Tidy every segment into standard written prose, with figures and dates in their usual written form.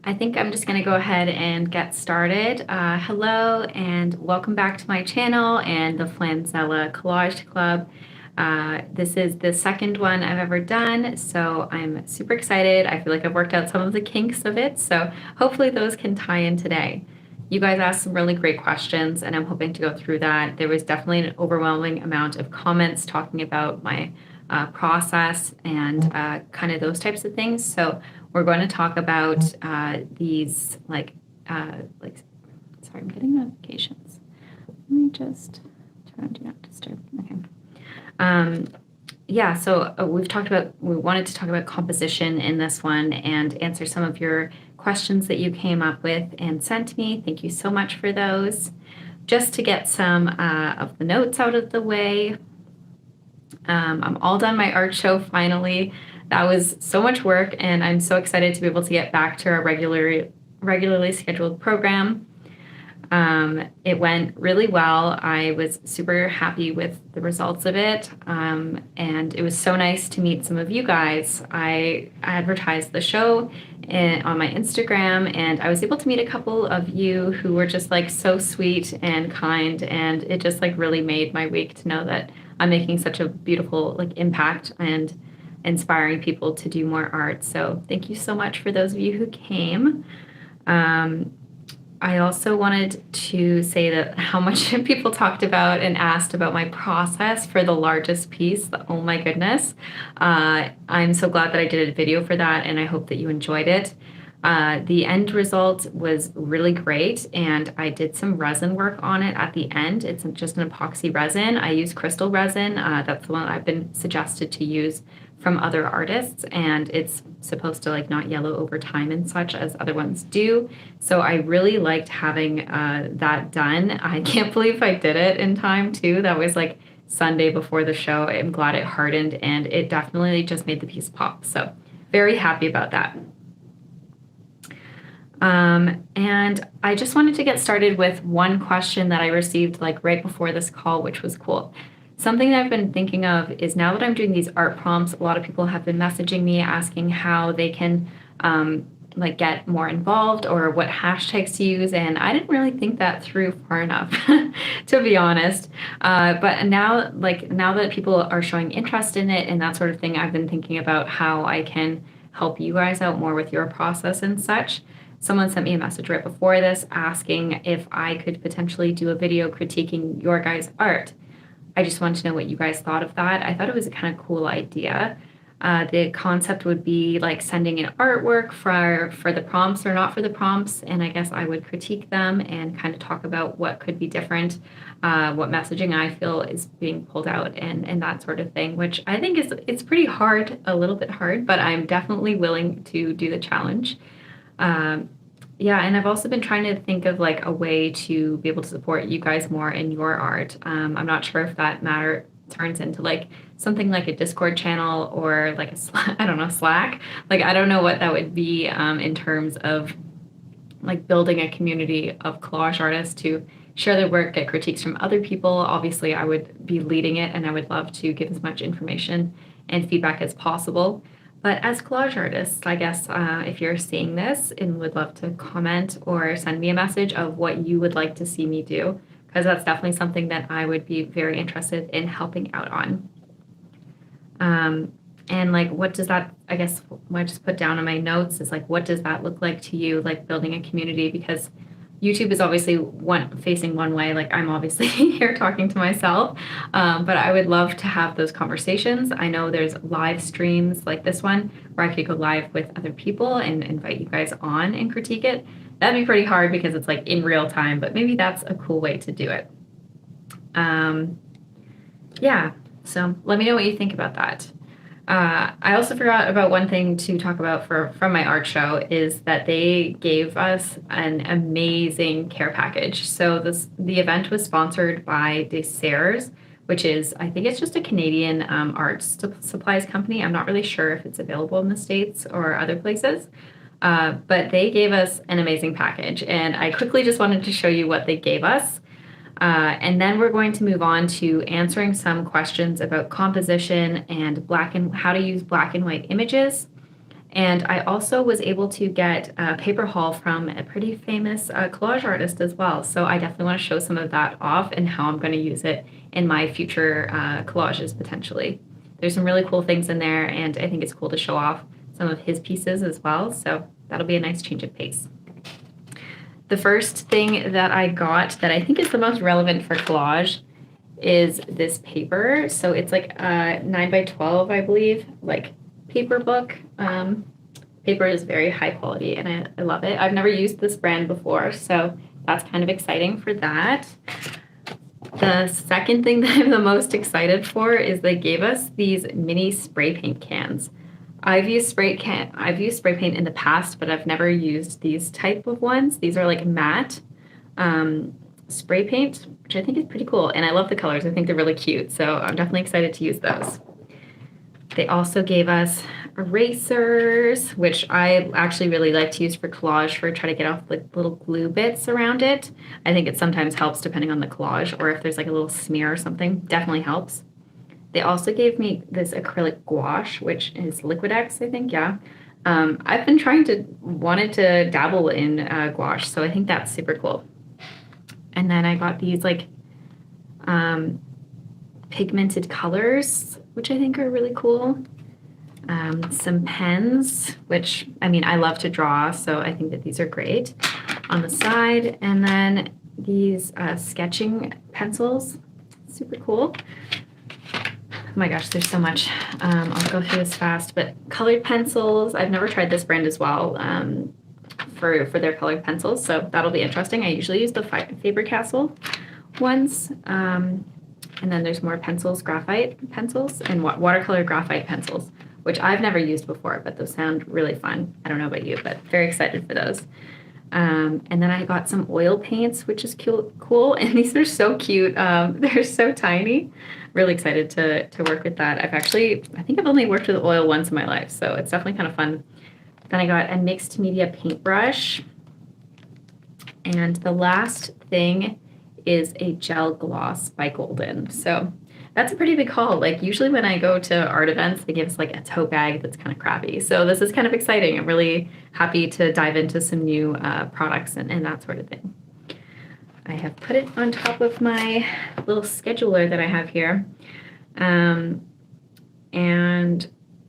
I think I'm just going to go ahead and get started. Hello and welcome back to my channel and the Flanzella Collage Club. This is the second one I've ever done, so I'm super excited. I feel like I've worked out some of the kinks of it, so hopefully those can tie in today. You guys asked some really great questions, and I'm hoping to go through that. There was definitely an overwhelming amount of comments talking about my process and kind of those types of things. So we're going to talk about these sorry, I'm getting notifications. Let me just turn on Do Not Disturb. Okay. Yeah, so we wanted to talk about composition in this one and answer some of your questions that you came up with and sent me. Thank you so much for those. Just to get some of the notes out of the way, I'm all done my art show finally. That was so much work, and I'm so excited to be able to get back to our regularly scheduled program. It went really well. I was super happy with the results of it, and it was so nice to meet some of you guys. I advertised the show on my Instagram, and I was able to meet a couple of you who were just like so sweet and kind, and it just like really made my week to know that I'm making such a beautiful like impact and inspiring people to do more art. So thank you so much for those of you who came. I also wanted to say that how much people talked about and asked about my process for the largest piece. Oh my goodness. I'm so glad that I did a video for that, and I hope that you enjoyed it. The end result was really great, and I did some resin work on it at the end. It's just an epoxy resin. I use crystal resin. That's the one I've been suggested to use from other artists, and it's supposed to like not yellow over time and such as other ones do. So I really liked having that done. I can't believe I did it in time too. That was like Sunday before the show. I'm glad it hardened, and it definitely just made the piece pop. So very happy about that. And I just wanted to get started with one question that I received like right before this call, which was cool. Something that I've been thinking of is now that I'm doing these art prompts, a lot of people have been messaging me asking how they can like get more involved or what hashtags to use, and I didn't really think that through far enough, to be honest. But now that people are showing interest in it and that sort of thing, I've been thinking about how I can help you guys out more with your process and such. Someone sent me a message right before this asking if I could potentially do a video critiquing your guys' art. I just wanted to know what you guys thought of that. I thought it was a kind of cool idea. The concept would be like sending in artwork for the prompts or not for the prompts, and I guess I would critique them and kind of talk about what could be different, what messaging I feel is being pulled out, and that sort of thing, which I think it's pretty hard, a little bit hard, but I'm definitely willing to do the challenge. Yeah, and I've also been trying to think of like a way to be able to support you guys more in your art. I'm not sure if that matter turns into like something like a Discord channel or like I don't know, Slack. Like I don't know what that would be in terms of like building a community of collage artists to share their work, get critiques from other people. Obviously, I would be leading it, and I would love to give as much information and feedback as possible. But as collage artists, I guess if you're seeing this and would love to comment or send me a message of what you would like to see me do, because that's definitely something that I would be very interested in helping out on. And like, what does that, I guess what I just put down in my notes is like, what does that look like to you, like building a community? Because YouTube is obviously facing one way, like I'm obviously here talking to myself, but I would love to have those conversations. I know there's live streams like this one where I could go live with other people and invite you guys on and critique it. That'd be pretty hard because it's like in real time, but maybe that's a cool way to do it. Yeah, so let me know what you think about that. I also forgot about one thing to talk about from my art show is that they gave us an amazing care package. So the event was sponsored by Desserts, which is, I think it's just a Canadian art supplies company. I'm not really sure if it's available in the States or other places, but they gave us an amazing package, and I quickly just wanted to show you what they gave us. And then we're going to move on to answering some questions about composition and how to use black and white images. And I also was able to get a paper haul from a pretty famous collage artist as well. So I definitely want to show some of that off and how I'm going to use it in my future collages potentially. There's some really cool things in there, and I think it's cool to show off some of his pieces as well. So that'll be a nice change of pace. The first thing that I got that I think is the most relevant for collage is this paper. So it's like a 9x12, I believe, like paper book. Paper is very high quality and I love it. I've never used this brand before, so that's kind of exciting for that. The second thing that I'm the most excited for is they gave us these mini spray paint cans. I've used spray paint in the past, but I've never used these type of ones. These are like matte spray paint, which I think is pretty cool. And I love the colors. I think they're really cute. So I'm definitely excited to use those. They also gave us erasers, which I actually really like to use for collage for try to get off the little glue bits around it. I think it sometimes helps depending on the collage, or if there's like a little smear or something, definitely helps. They also gave me this acrylic gouache, which is Liquidex, I think, yeah. I've been wanted to dabble in gouache, so I think that's super cool. And then I got these like pigmented colors, which I think are really cool. Some pens, which, I mean, I love to draw, so I think that these are great on the side. And then these sketching pencils, super cool. Oh my gosh, there's so much. I'll go through this fast, but colored pencils. I've never tried this brand as well for their colored pencils, so that'll be interesting. I usually use the Faber-Castell ones. And then there's more pencils, graphite pencils, and watercolor graphite pencils, which I've never used before, but those sound really fun. I don't know about you, but very excited for those. And then I got some oil paints, which is cool. And these are so cute. They're so tiny. Really excited to work with that. I think I've only worked with oil once in my life, so it's definitely kind of fun. Then I got a mixed media paintbrush. And the last thing is a gel gloss by Golden. So that's a pretty big haul. Like usually when I go to art events, they give us like a tote bag that's kind of crappy. So this is kind of exciting. I'm really happy to dive into some new products and that sort of thing. I have put it on top of my little scheduler that I have here. And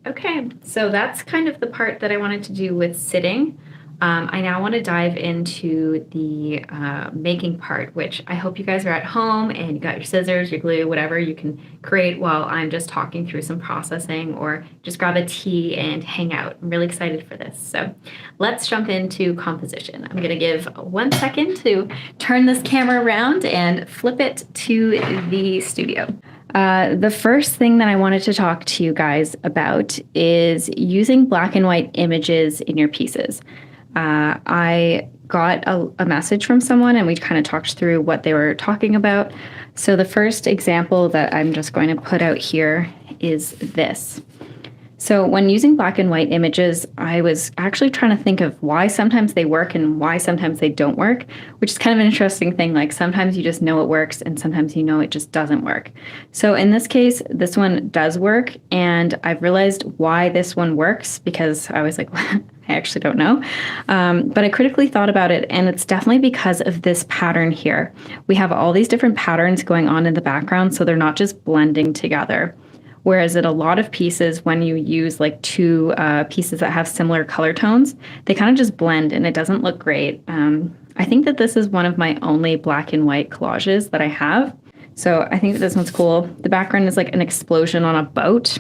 okay, so that's kind of the part that I wanted to do with sitting. I now want to dive into the making part, which I hope you guys are at home and you got your scissors, your glue, whatever you can create while I'm just talking through some processing, or just grab a tea and hang out. I'm really excited for this. So let's jump into composition. I'm going to give 1 second to turn this camera around and flip it to the studio. The first thing that I wanted to talk to you guys about is using black and white images in your pieces. I got a message from someone and we kind of talked through what they were talking about. So the first example that I'm just going to put out here is this. So when using black and white images, I was actually trying to think of why sometimes they work and why sometimes they don't work, which is kind of an interesting thing. Like sometimes you just know it works and sometimes you know it just doesn't work. So in this case, this one does work, and I've realized why this one works because I was like, I actually don't know. But I critically thought about it, and it's definitely because of this pattern here. We have all these different patterns going on in the background, so they're not just blending together. Whereas in a lot of pieces, when you use like two pieces that have similar color tones, they kind of just blend and it doesn't look great. I think that this is one of my only black and white collages that I have. So I think that this one's cool. The background is like an explosion on a boat.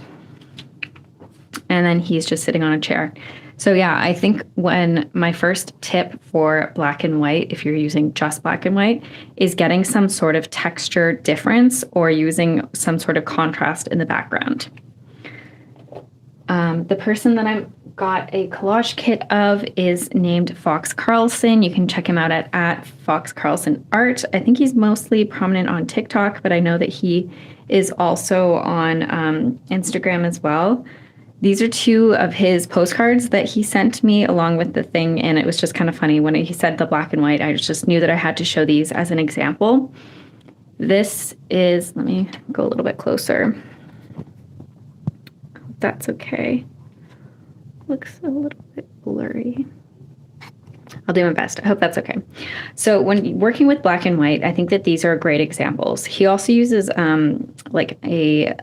And then he's just sitting on a chair. So yeah, I think when my first tip for black and white, if you're using just black and white, is getting some sort of texture difference or using some sort of contrast in the background. The person that I got a collage kit of is named Fox Carlson. You can check him out at Fox Carlson Art. I think he's mostly prominent on TikTok, but I know that he is also on Instagram as well. These are two of his postcards that he sent me along with the thing, and it was just kind of funny when he said the black and white. I just knew that I had to show these as an example. This is, let me go a little bit closer. That's okay. looks a little bit blurry. I'll do my best. I hope that's okay. So when working with black and white, I think that these are great examples. He also uses like a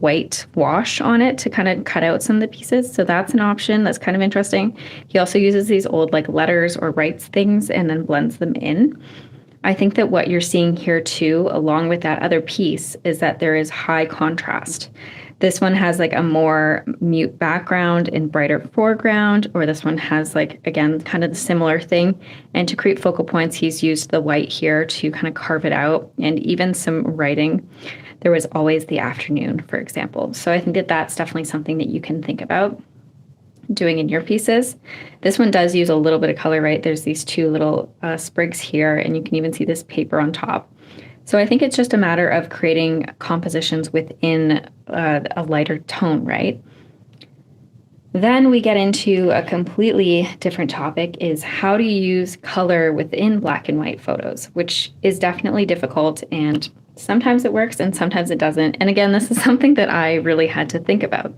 white wash on it to kind of cut out some of the pieces. So that's an option that's kind of interesting. He also uses these old like letters or writes things and then blends them in. I think that what you're seeing here too, along with that other piece, is that there is high contrast. This one has like a more mute background and brighter foreground, or this one has like, again, kind of the similar thing. And to create focal points, he's used the white here to kind of carve it out, and even some writing. There was always the afternoon, for example. So I think that that's definitely something that you can think about doing in your pieces. This one does use a little bit of color, right? There's these two little sprigs here, and you can even see this paper on top. So I think it's just a matter of creating compositions within a lighter tone, right? Then we get into a completely different topic, is how to use color within black and white photos, which is definitely difficult, and sometimes it works and sometimes it doesn't. And again, this is something that I really had to think about.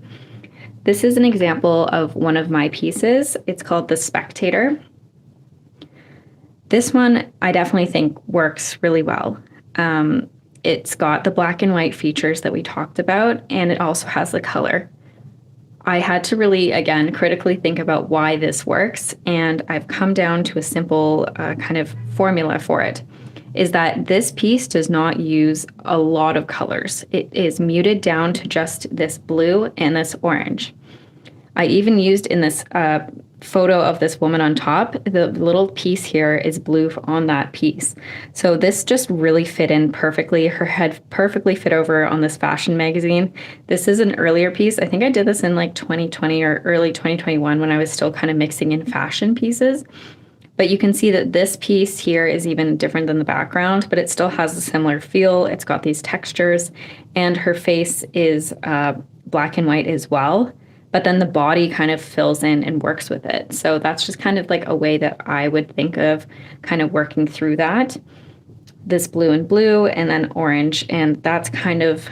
This is an example of one of my pieces. It's called The Spectator. This one I definitely think works really well. It's got the black and white features that we talked about, and it also has the color. I had to really, again, critically think about why this works, and I've come down to a simple kind of formula for it, is that this piece does not use a lot of colors. It is muted down to just this blue and this orange. I even used in this photo of this woman on top, the little piece here is blue on that piece. So this just really fit in perfectly. Her head perfectly fit over on this fashion magazine. This is an earlier piece. I think I did this in like 2020 or early 2021 when I was still kind of mixing in fashion pieces. But you can see that this piece here is even different than the background, but it still has a similar feel. It's got these textures, and her face is black and white as well. But then the body kind of fills in and works with it. So that's just kind of like a way that I would think of kind of working through that. This blue and blue and then orange. And that's kind of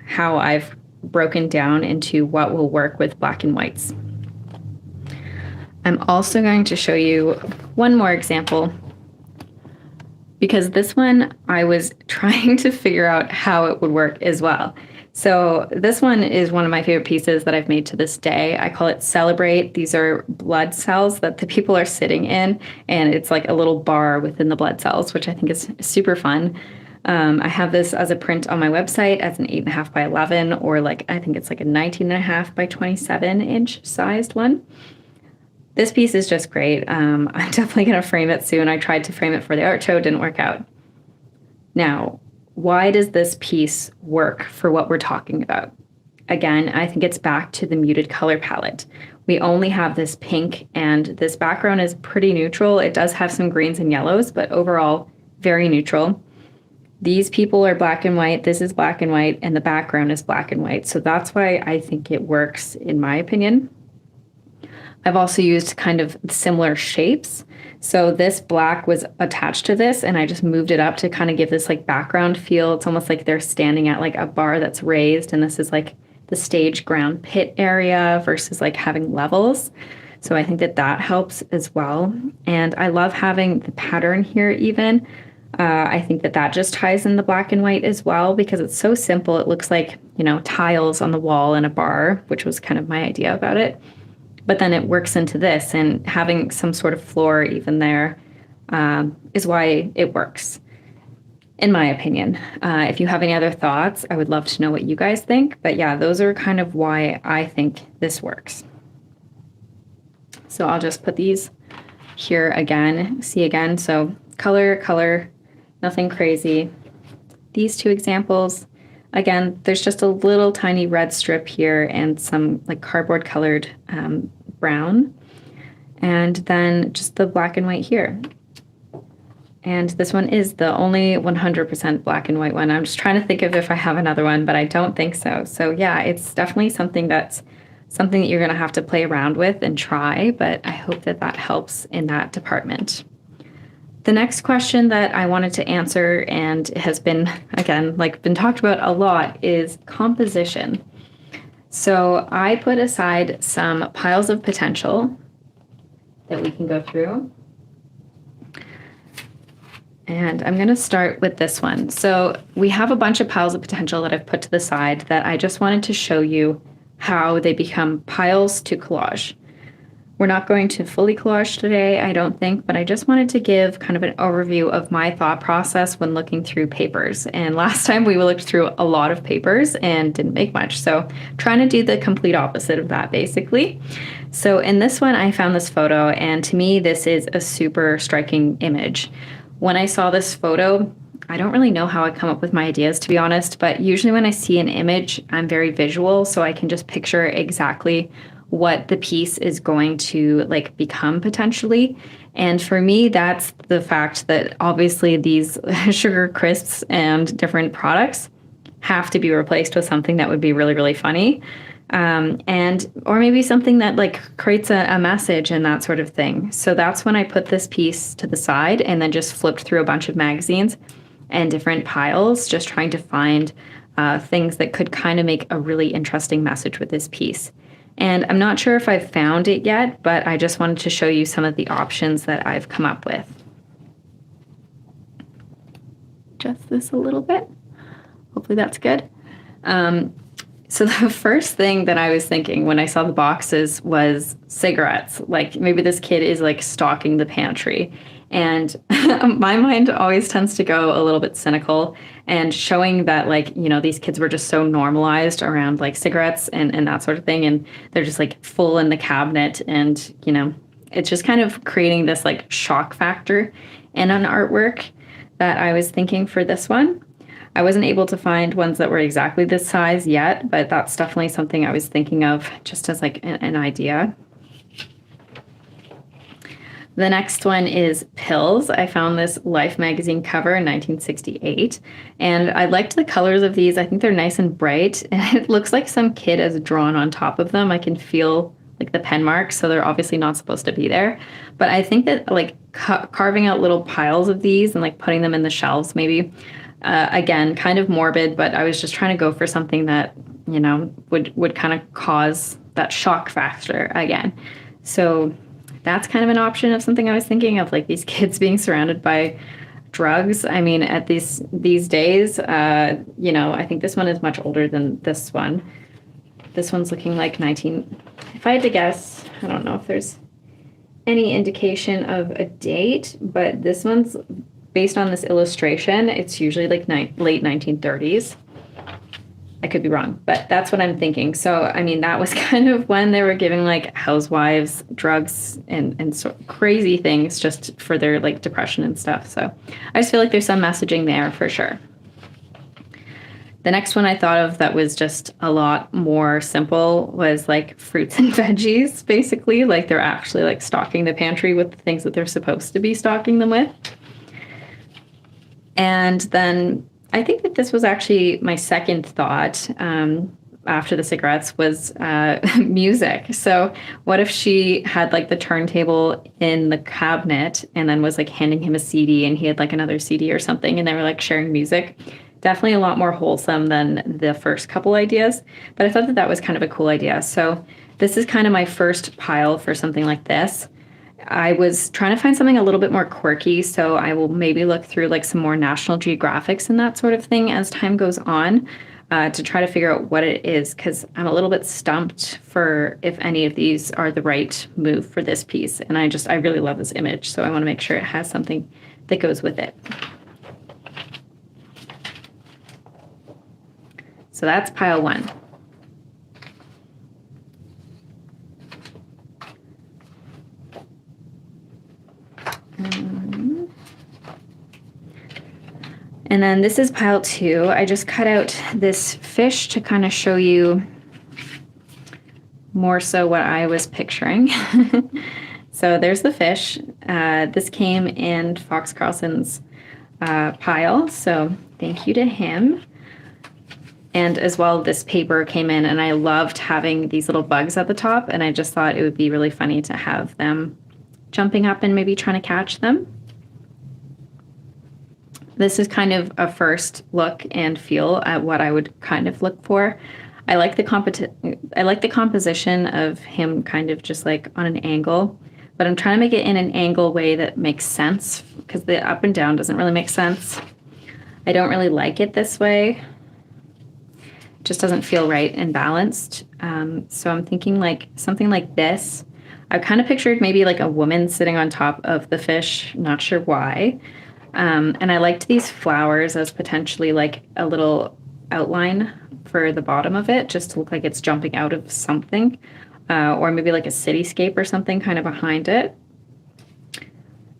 how I've broken down into what will work with black and whites. I'm also going to show you one more example, because this one I was trying to figure out how it would work as well. So this one is one of my favorite pieces that I've made to this day. I call it Celebrate. These are blood cells that the people are sitting in, and it's like a little bar within the blood cells, which I think is super fun. I have this as a print on my website as an 8.5 by 11, or like, I think it's like a 19.5 by 27 inch sized one. This piece is just great. I'm definitely going to frame it soon. I tried to frame it for the art show, didn't work out. Now, why does this piece work for what we're talking about? Again, I think it's back to the muted color palette. We only have this pink, and this background is pretty neutral. It does have some greens and yellows, but overall very neutral. These people are black and white, this is black and white, and the background is black and white. So that's why I think it works, in my opinion. I've also used kind of similar shapes. So this black was attached to this, and I just moved it up to kind of give this like background feel. It's almost like they're standing at like a bar that's raised, and this is like the stage ground pit area versus like having levels. So I think that that helps as well. And I love having the pattern here even. I think that that just ties in the black and white as well, because it's so simple. It looks like, you know, tiles on the wall in a bar, which was kind of my idea about it. But then it works into this, and having some sort of floor even there is why it works, in my opinion. If you have any other thoughts, I would love to know what you guys think. But yeah, those are kind of why I think this works. So I'll just put these here again, see again. So color, color, nothing crazy. These two examples, again, there's just a little tiny red strip here and some like cardboard colored brown, and then just the black and white here. And this one is the only 100% black and white one. I'm just trying to think of if I have another one, but I don't think so. So yeah, it's definitely something that you're gonna have to play around with and try, but I hope that that helps in that department. The next question that I wanted to answer, and has been, again, like been talked about a lot, is composition. So I put aside some piles of potential that we can go through. And I'm going to start with this one. So we have a bunch of piles of potential that I've put to the side that I just wanted to show you how they become piles to collage. We're not going to fully collage today, I don't think, but I just wanted to give kind of an overview of my thought process when looking through papers. And last time we looked through a lot of papers and didn't make much. So trying to do the complete opposite of that, basically. So in this one, I found this photo, and to me, this is a super striking image. When I saw this photo, I don't really know how I come up with my ideas, to be honest, but usually when I see an image, I'm very visual, so I can just picture exactly what the piece is going to like become potentially. And for me, that's the fact that obviously these sugar crisps and different products have to be replaced with something that would be really, really funny. Or maybe something that like creates a message and that sort of thing. So that's when I put this piece to the side and then just flipped through a bunch of magazines and different piles, just trying to find things that could kind of make a really interesting message with this piece. And I'm not sure if I've found it yet, but I just wanted to show you some of the options that I've come up with. Adjust this a little bit. Hopefully that's good. So the first thing that I was thinking when I saw the boxes was cigarettes. Like maybe this kid is like stocking the pantry. And my mind always tends to go a little bit cynical and showing that like, you know, these kids were just so normalized around like cigarettes and that sort of thing. And they're just like full in the cabinet. And, you know, it's just kind of creating this like shock factor in an artwork that I was thinking for this one. I wasn't able to find ones that were exactly this size yet, but that's definitely something I was thinking of just as like an idea. The next one is pills. I found this Life magazine cover in 1968, and I liked the colors of these. I think they're nice and bright, and it looks like some kid has drawn on top of them. I can feel like the pen marks, so they're obviously not supposed to be there. But I think that like carving out little piles of these and like putting them in the shelves maybe, again, kind of morbid, but I was just trying to go for something that, you know, would kind of cause that shock factor again. So that's kind of an option of something I was thinking of, like these kids being surrounded by drugs. I mean, at these days, you know, I think this one is much older than this one. This one's looking like if I had to guess, I don't know if there's any indication of a date, but this one's based on this illustration. It's usually like late 1930s. I could be wrong, but that's what I'm thinking. So, I mean, that was kind of when they were giving like housewives drugs and so crazy things just for their like depression and stuff. So I just feel like there's some messaging there for sure. The next one I thought of that was just a lot more simple was like fruits and veggies, basically. Like they're actually like stocking the pantry with the things that they're supposed to be stocking them with. And then I think that this was actually my second thought after the cigarettes was music. So what if she had like the turntable in the cabinet and then was like handing him a CD and he had like another CD or something and they were like sharing music? Definitely a lot more wholesome than the first couple ideas, but I thought that that was kind of a cool idea. So this is kind of my first pile for something like this. I was trying to find something a little bit more quirky, so I will maybe look through like some more National Geographics and that sort of thing as time goes on to try to figure out what it is, because I'm a little bit stumped for if any of these are the right move for this piece. And I really love this image, so I want to make sure it has something that goes with it. So that's pile one. And then this is pile two. I just cut out this fish to kind of show you more so what I was picturing. So there's the fish. This came in Fox Carlson's pile, so thank you to him. And as well, this paper came in, and I loved having these little bugs at the top, and I just thought it would be really funny to have them jumping up and maybe trying to catch them. This is kind of a first look and feel at what I would kind of look for. I like the composition of him kind of just like on an angle, but I'm trying to make it in an angle way that makes sense because the up and down doesn't really make sense. I don't really like it this way. It just doesn't feel right and balanced. So I'm thinking like something like this. I kind of pictured maybe like a woman sitting on top of the fish, not sure why. And I liked these flowers as potentially like a little outline for the bottom of it, just to look like it's jumping out of something, or maybe like a cityscape or something kind of behind it.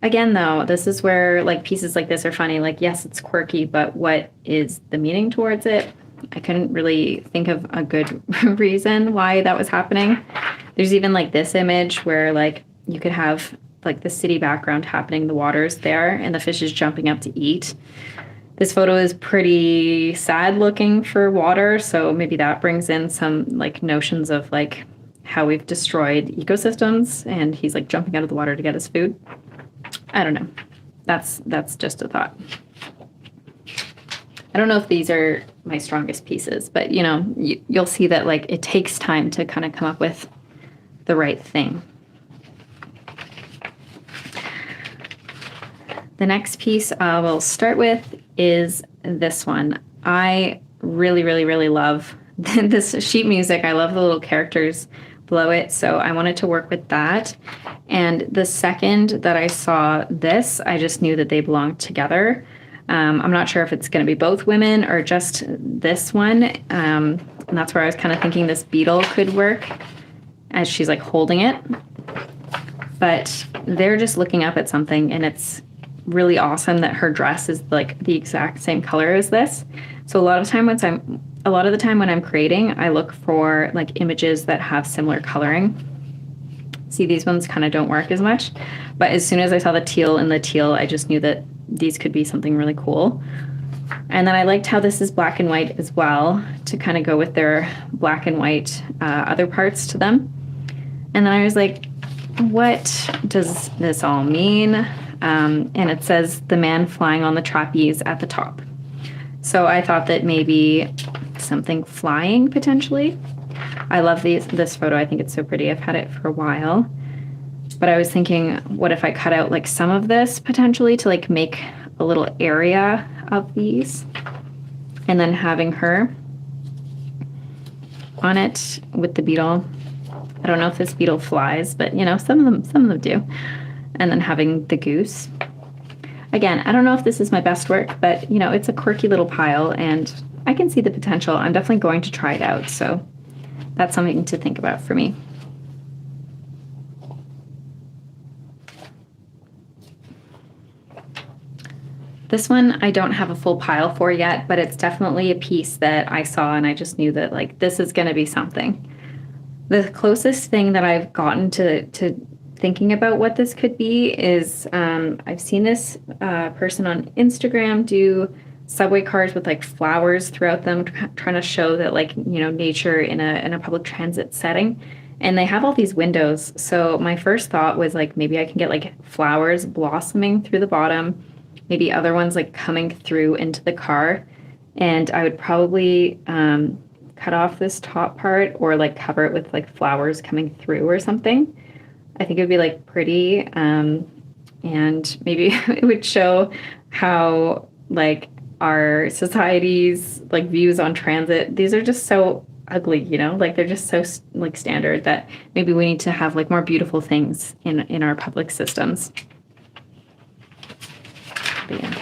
Again, though, this is where like pieces like this are funny. Like, yes, it's quirky, but what is the meaning towards it? I couldn't really think of a good reason why that was happening. There's even like this image where like you could have like the city background happening, the water's there, and the fish is jumping up to eat. This photo is pretty sad looking for water, so maybe that brings in some like notions of like how we've destroyed ecosystems, and he's like jumping out of the water to get his food. I don't know. That's just a thought. I don't know if these are my strongest pieces, but you know, you'll see that like it takes time to kind of come up with the right thing. The next piece we'll start with is this one. I really, really, really love this sheet music. I love the little characters below it, so I wanted to work with that. And the second that I saw this, I just knew that they belonged together. I'm not sure if it's going to be both women or just this one. And that's where I was kind of thinking this beetle could work as she's like holding it. But they're just looking up at something, and it's really awesome that her dress is like the exact same color as this. So a lot of the time when I'm creating, I look for like images that have similar coloring. See, these ones kind of don't work as much, but as soon as I saw the teal in the teal, I just knew that these could be something really cool. And then I liked how this is black and white as well, to kind of go with their black and white other parts to them. And then I was like, what does this all mean? And it says the man flying on the trapeze at the top. So I thought that maybe something flying potentially. I love this photo. I think it's so pretty. I've had it for a while. But I was thinking, what if I cut out like some of this potentially to like make a little area of these, and then having her on it with the beetle. I don't know if this beetle flies, but you know, some of them do. And then having the goose. Again, I don't know if this is my best work, but you know, it's a quirky little pile and I can see the potential. I'm definitely going to try it out. So that's something to think about for me. This one I don't have a full pile for yet, but it's definitely a piece that I saw and I just knew that like this is going to be something. The closest thing that I've gotten to thinking about what this could be is I've seen this person on Instagram do subway cars with like flowers throughout them, trying to show that like, you know, nature in a public transit setting. And they have all these windows. So my first thought was like, maybe I can get like flowers blossoming through the bottom, maybe other ones like coming through into the car. And I would probably cut off this top part or like cover it with like flowers coming through or something. I think it would be like pretty, and maybe it would show how like our society's like views on transit, these are just so ugly, you know, like they're just so like standard that maybe we need to have like more beautiful things in our public systems. But yeah.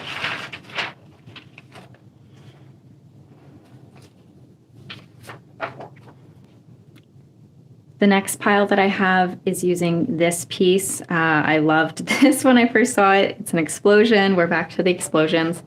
The next pile that I have is using this piece. I loved this when I first saw it. It's an explosion. We're back to the explosions.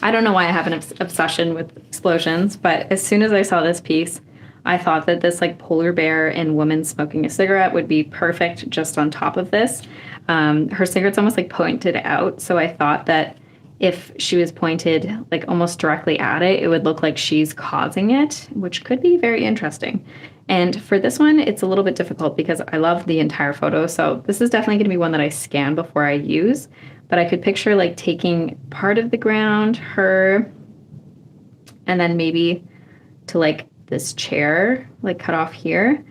I don't know why I have an obsession with explosions, but as soon as I saw this piece, I thought that this like polar bear and woman smoking a cigarette would be perfect just on top of this. Her cigarette's almost like pointed out, so I thought that if she was pointed like almost directly at it, it would look like she's causing it, which could be very interesting. And for this one, it's a little bit difficult because I love the entire photo. So this is definitely going to be one that I scan before I use. But I could picture like taking part of the ground, her, and then maybe to like this chair like cut off here,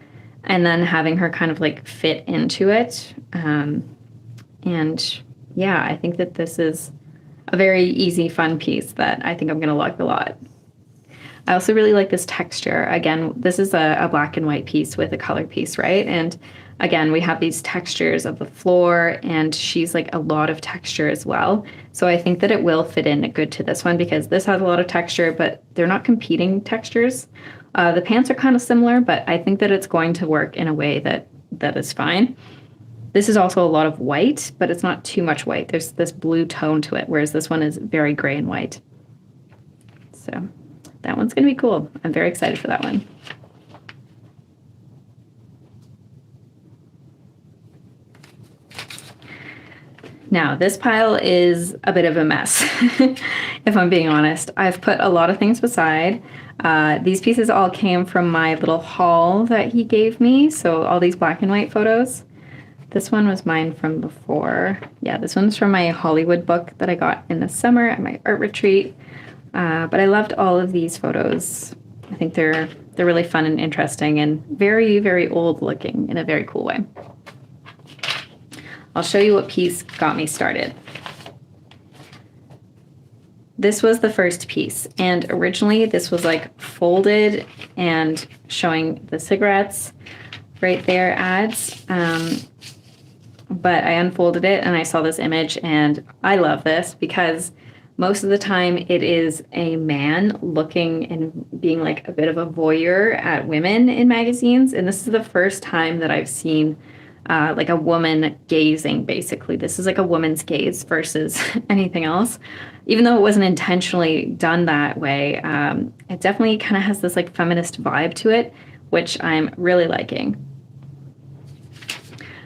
and then having her kind of like fit into it. And yeah, I think that this is a very easy, fun piece that I think I'm gonna like a lot. I also really like this texture. Again, this is a black and white piece with a color piece, right? And again, we have these textures of the floor, and she's like a lot of texture as well. So I think that it will fit in good to this one because this has a lot of texture, but they're not competing textures. The pants are kind of similar, but I think that it's going to work in a way that is fine. This is also a lot of white, but it's not too much white. There's this blue tone to it, whereas this one is very gray and white. So that one's going to be cool. I'm very excited for that one. Now, this pile is a bit of a mess, if I'm being honest. I've put a lot of things beside. These pieces all came from my little haul that he gave me, so all these black and white photos. This one was mine from before. Yeah, this one's from my Hollywood book that I got in the summer at my art retreat. But I loved all of these photos. I think they're really fun and interesting and very, very old looking in a very cool way. I'll show you what piece got me started. This was the first piece, and originally this was like folded and showing the cigarettes right there ads. But I unfolded it and I saw this image, and I love this because most of the time it is a man looking and being like a bit of a voyeur at women in magazines. And this is the first time that I've seen like a woman gazing, basically. This is like a woman's gaze versus anything else. Even though it wasn't intentionally done that way, it definitely kind of has this like feminist vibe to it, which I'm really liking.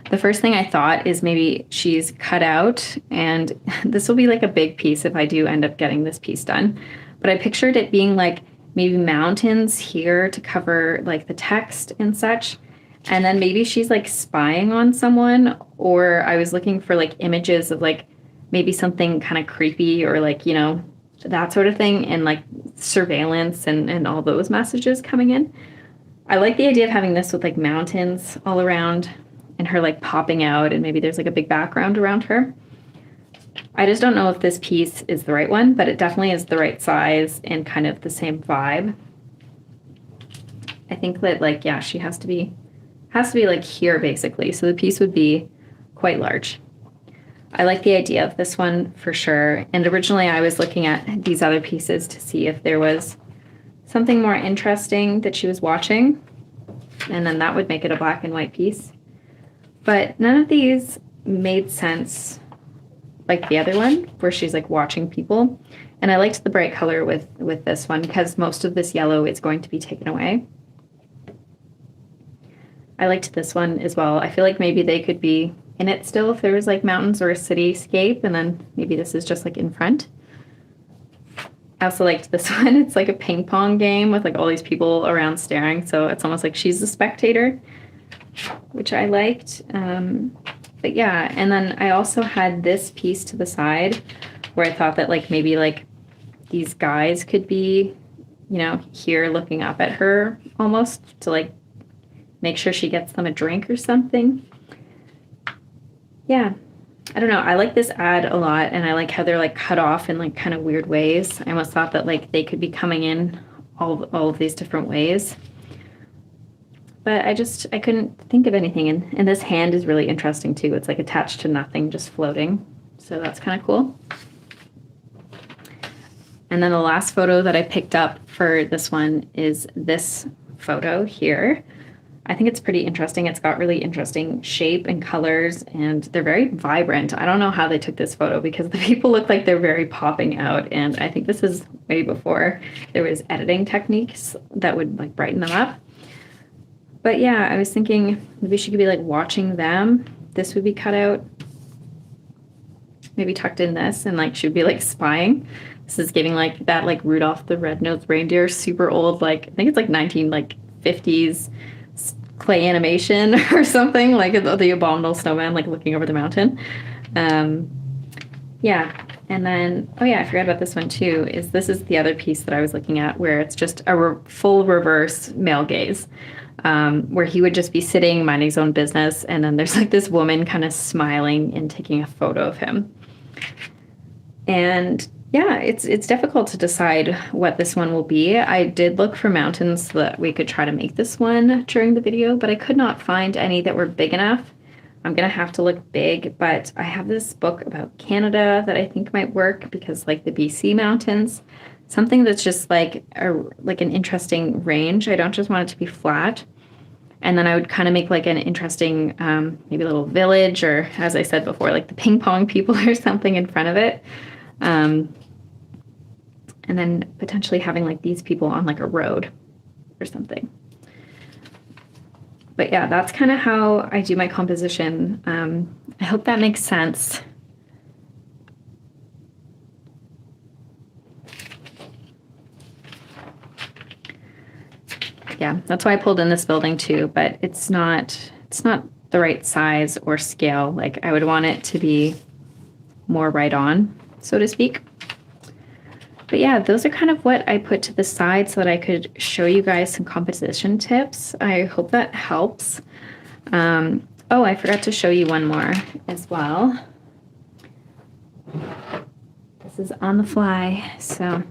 The first thing I thought is maybe she's cut out, and this will be like a big piece if I do end up getting this piece done. But I pictured it being like maybe mountains here to cover like the text and such. And then maybe she's like spying on someone, or I was looking for like images of like maybe something kind of creepy or like, you know, that sort of thing, and like surveillance and all those messages coming in. I like the idea of having this with like mountains all around and her like popping out, and maybe there's like a big background around her. I just don't know if this piece is the right one, but it definitely is the right size and kind of the same vibe. I think that like, yeah, she has to be like here basically. So the piece would be quite large. I like the idea of this one for sure. And originally I was looking at these other pieces to see if there was something more interesting that she was watching. And then that would make it a black and white piece. But none of these made sense like the other one where she's like watching people. And I liked the bright color with this one because most of this yellow is going to be taken away. I liked this one as well. I feel like maybe they could be in it still if there was like mountains or a cityscape, and then maybe this is just like in front. I also liked this one. It's like a ping pong game with like all these people around staring. So it's almost like she's the spectator, which I liked. But yeah, and then I also had this piece to the side where I thought that like maybe like these guys could be, you know, here looking up at her almost to like make sure she gets them a drink or something. Yeah, I don't know. I like this ad a lot, and I like how they're like cut off in like kind of weird ways. I almost thought that like they could be coming in all of these different ways. But I couldn't think of anything. And this hand is really interesting too. It's like attached to nothing, just floating. So that's kind of cool. And then the last photo that I picked up for this one is this photo here. I think it's pretty interesting. It's got really interesting shape and colors, and they're very vibrant. I don't know how they took this photo because the people look like they're very popping out. And I think this is way before there was editing techniques that would like brighten them up. But yeah, I was thinking maybe she could be like watching them. This would be cut out. Maybe tucked in this, and like she would be like spying. This is giving like that like Rudolph the Red-Nosed Reindeer, super old, like I think it's like 1950s clay animation or something, like the Abominable Snowman like looking over the mountain. Yeah, And then, oh yeah, I forgot about this one too, this is the other piece that I was looking at where it's just a full reverse male gaze, where he would just be sitting, minding his own business, and then there's like this woman kind of smiling and taking a photo of him. And yeah, it's difficult to decide what this one will be. I did look for mountains so that we could try to make this one during the video, but I could not find any that were big enough. I'm gonna have to look big, but I have this book about Canada that I think might work because like the BC mountains, something that's just like an interesting range. I don't just want it to be flat. And then I would kind of make like an interesting, maybe a little village, or as I said before, like the ping pong people or something in front of it. And then potentially having like these people on like a road or something. But yeah, that's kind of how I do my composition. I hope that makes sense. Yeah, that's why I pulled in this building too, but it's not the right size or scale. Like I would want it to be more right on, so to speak. But yeah, those are kind of what I put to the side so that I could show you guys some composition tips. I hope that helps. Oh, I forgot to show you one more as well. This is on the fly. So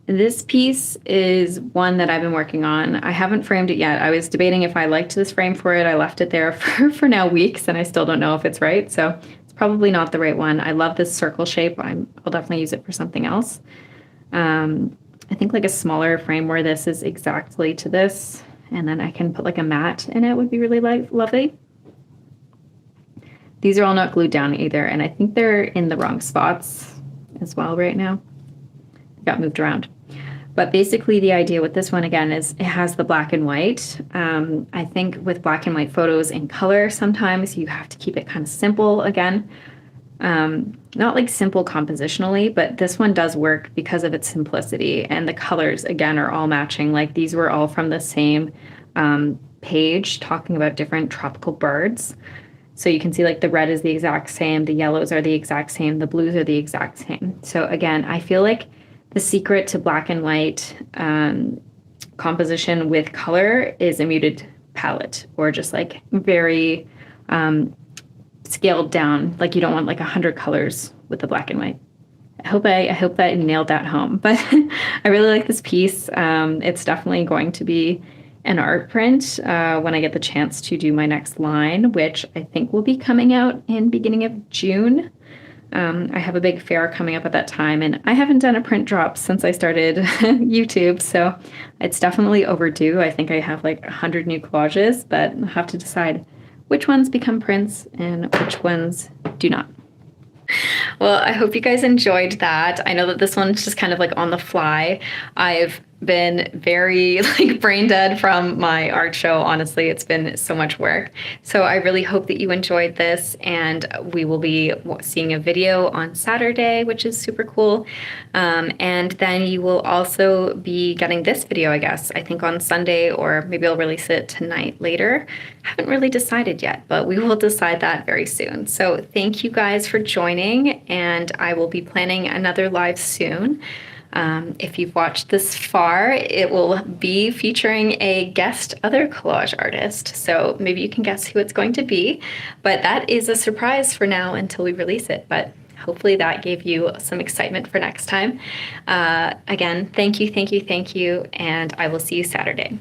this piece is one that I've been working on. I haven't framed it yet. I was debating if I liked this frame for it. I left it there for now weeks, and I still don't know if it's right. So it's probably not the right one. I love this circle shape. I'll definitely use it for something else. I think like a smaller frame where this is exactly to this, and then I can put like a mat in it would be really lovely. These are all not glued down either, and I think they're in the wrong spots as well right now. Got moved around. But basically the idea with this one again is it has the black and white. I think with black and white photos in color, sometimes you have to keep it kind of simple again. Not like simple compositionally, but this one does work because of its simplicity, and the colors again are all matching. Like these were all from the same page talking about different tropical birds. So you can see like the red is the exact same, the yellows are the exact same, the blues are the exact same. So again, I feel like the secret to black and white composition with color is a muted palette, or just like very scaled down. Like you don't want like 100 colors with the black and white. I hope that nailed that home. But I really like this piece. It's definitely going to be an art print when I get the chance to do my next line, which I think will be coming out in beginning of June. I have a big fair coming up at that time, and I haven't done a print drop since I started YouTube, so it's definitely overdue. I think I have like 100 new collages, but I'll have to decide which ones become prints and which ones do not. Well, I hope you guys enjoyed that. I know that this one's just kind of like on the fly. I've been very like brain dead from my art show. Honestly, it's been so much work. So I really hope that you enjoyed this, and we will be seeing a video on Saturday, which is super cool. And then you will also be getting this video, I guess, I think on Sunday, or maybe I'll release it tonight later. Haven't really decided yet, but we will decide that very soon. So thank you guys for joining, and I will be planning another live soon. If you've watched this far, it will be featuring a guest other collage artist. So maybe you can guess who it's going to be, but that is a surprise for now until we release it. But hopefully that gave you some excitement for next time. Again, thank you, and I will see you Saturday.